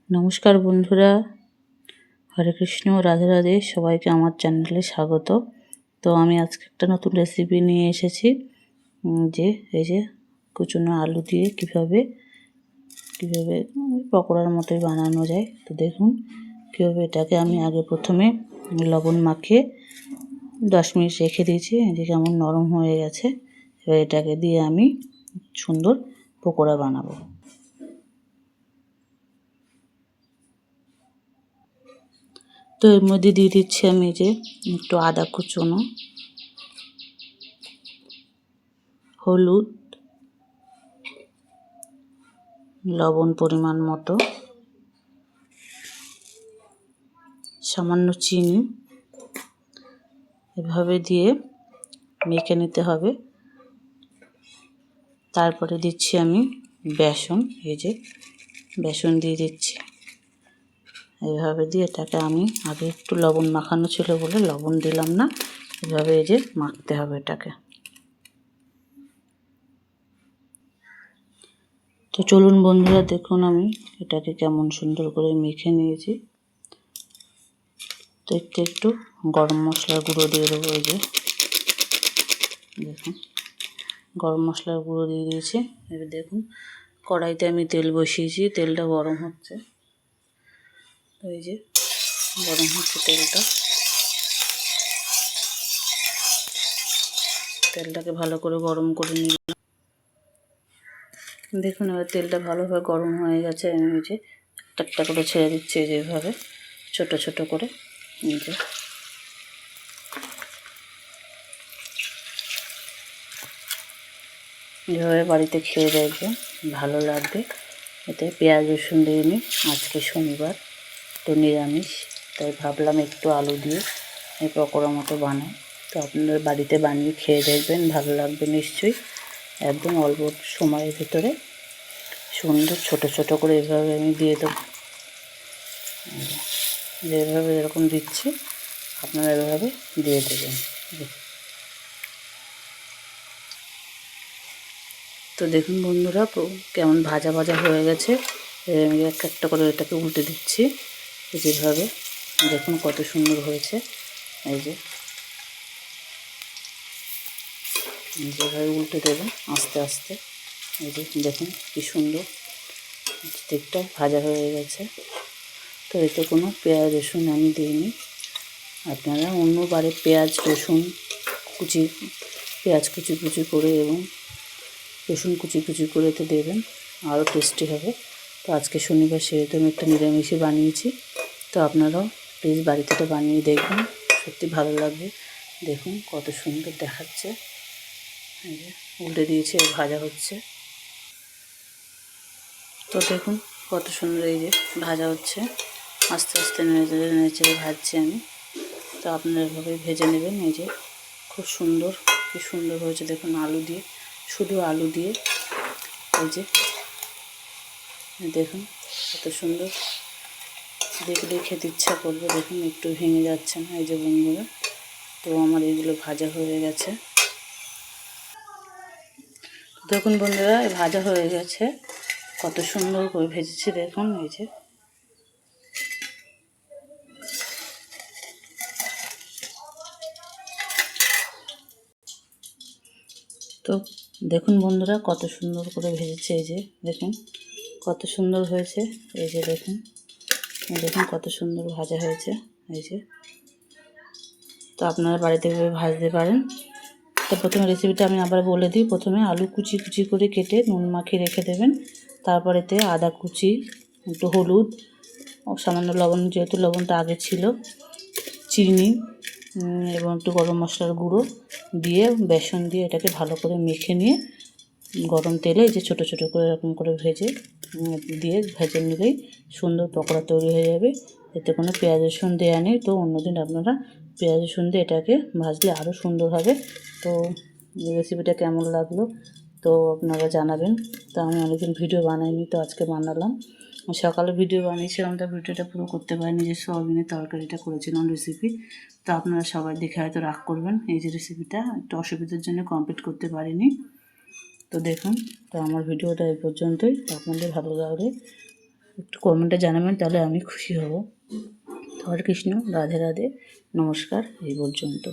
নমস্কার বন্ধুরা, হরে কৃষ্ণ, রাধে রাধে। সবাইকে আমার চ্যানেলে স্বাগত। তো আমি আজকে একটা নতুন রেসিপি নিয়ে এসেছি। এই যে কুচনো আলু দিয়ে কিভাবে পকোড়ার মতোই বানানো যায়। তো দেখুন কীভাবে এটাকে আমি প্রথমে লবণ মাখিয়ে 10 মিনিট রেখে দিয়েছি। যে কেমন নরম হয়ে গেছে। এবার এটাকে দিয়ে আমি সুন্দর পকোড়া বানাবো। তো এর মধ্যে দিয়ে দিচ্ছি আমি একটু আদা কুচনো, হলুদ, লবণ পরিমাণ মতো, সামান্য চিনি, এভাবে দিয়ে মেখে নিতে হবে। তারপরে দিচ্ছি আমি বেসন, বেসন দিয়ে দিচ্ছি। এভাবে দিয়ে এটাকে আমি আগে একটু লবণ মাখানো ছিল বলে লবণ দিলাম না। এভাবে মাখতে হবে এটাকে। তো চলুন বন্ধুরা, দেখুন আমি এটাকে কেমন সুন্দর করে মেখে নিয়েছি। তো একটু গরম মশলার গুঁড়ো দিয়ে দেবো। দেখুন গরম মশলার গুঁড়ো দিয়ে দিয়েছি। এবার দেখুন কড়াইতে আমি তেল বসিয়েছি, তেলটা গরম হচ্ছে। তো গরম হচ্ছে তেলটাকে ভালো করে গরম করে নিলাম। দেখুন এবার তেলটা ভালোভাবে গরম হয়ে গেছে। আমি একটা করে ছেড়ে দিচ্ছি, যেভাবে ছোট ছোট করে। এভাবে বাড়িতে খেয়ে দেখবেন, ভালো লাগবে। এতে পেঁয়াজ রসুন দিইনি, আজকে শনিবার তো নিরামিষ, তাই ভাবলাম একটু আলু দিয়ে এই পকোড়া মতো বানাই। তো আপনারা বাড়িতে বানিয়ে খেয়ে দেখবেন, ভালো লাগবে নিশ্চয়ই। একদম অল্প সময়ের ভিতরে সুন্দর ছোট ছোট করে এভাবে আমি দিয়ে দেবো। যেভাবে এরকম দিচ্ছি আপনারা এভাবে দিয়ে দেবেন। তো দেখুন বন্ধুরা কেমন ভাজা ভাজা হয়ে গেছে। আমি একটা করে এটাকে উল্টে দিচ্ছি। যেভাবে দেখুন কত সুন্দর হয়েছে। যেভাবে উল্টে দেবেন আস্তে আস্তে। দেখুন কি সুন্দর দিকটা ভাজা হয়ে গেছে। তো এতে কোনো পেঁয়াজ রসুন আমি দিইনি। আপনারা অন্যবারে পেঁয়াজ রসুন কুচি করে এবং রসুন কুচি করে এতে দেবেন, আরও টেস্টি হবে। তো আজকে শনিবার, সেহেতু আমি একটা নিরামিষই বানিয়েছি। তো আপনারাও প্লিজ বাড়িতে তো বানিয়ে দেখবেন, সত্যি ভালো লাগবে। দেখুন কত সুন্দর দেখাচ্ছে। উল্টে দিয়েছে, ভাজা হচ্ছে। তো দেখুন কত সুন্দর ভাজা হচ্ছে। আস্তে আস্তে নেড়ে ভাজছি আমি। তো আপনারা এভাবে ভেজে নেবেন। খুব সুন্দর, কি সুন্দর হয়েছে দেখুন। আলু দিয়ে, শুধু আলু দিয়ে দেখুন কত সুন্দর, দেখলে খেতে ইচ্ছা করবে। দেখুন একটু ভেঙে যাচ্ছে না বন্ধুরা। তো আমার এগুলো ভাজা হয়ে গেছে। দেখুন বন্ধুরা ভাজা হয়ে গেছে, কত সুন্দর করে ভেজেছি। দেখুন তো দেখুন বন্ধুরা কত সুন্দর করে ভেজেছে। দেখুন কত সুন্দর হয়েছে। দেখুন কত সুন্দর ভাজা হয়েছে। তো আপনারা বাড়িতে ভাজতে পারেন। তো প্রথমে রেসিপিটা আমি আবার বলে দিই। প্রথমে আলু কুচি করে কেটে নুন মাখিয়ে রেখে দেবেন। তারপর এতে আদা কুচি, একটু হলুদ ও সামান্য লবণ, যেহেতু লবণটা আগে ছিল, চিনি এবং একটু গরম মশলার গুঁড়ো দিয়ে বেসন দিয়ে এটাকে ভালো করে মেখে নিয়ে গরম তেলে ছোটো ছোটো করে এরকম করে ভেজে নিলেই সুন্দর পকোড়া তৈরি হয়ে যাবে। এতে কোনো পেঁয়াজ রসুন দেওয়া নেই। তো অন্যদিন আপনারা পেঁয়াজ রসুন দিয়ে এটাকে ভাজলে আরও সুন্দর হবে। তো রেসিপিটা কেমন লাগলো তো আপনারা জানাবেন। তো আমি অনেকদিন ভিডিও বানাইনি, তো আজকে বানালাম। সকালে ভিডিও বানিয়েছিলাম, তো ভিডিওটা পুরো করতে পারিনি। সোয়াবিনের তরকারিটা করেছিলাম রেসিপি। তো আপনারা সবাই দেখে হয়তো রাগ করবেন। রেসিপিটা একটু অসুবিধার জন্য কমপ্লিট করতে পারিনি। তো দেখুন, তো আমার ভিডিওটা এই পর্যন্তই। আপনাদের ভালো লাগলে একটু কমেন্টে জানাবেন, তাহলে আমি খুশি হব। হরে কৃষ্ণ, রাধে রাধে, নমস্কার, এই পর্যন্ত।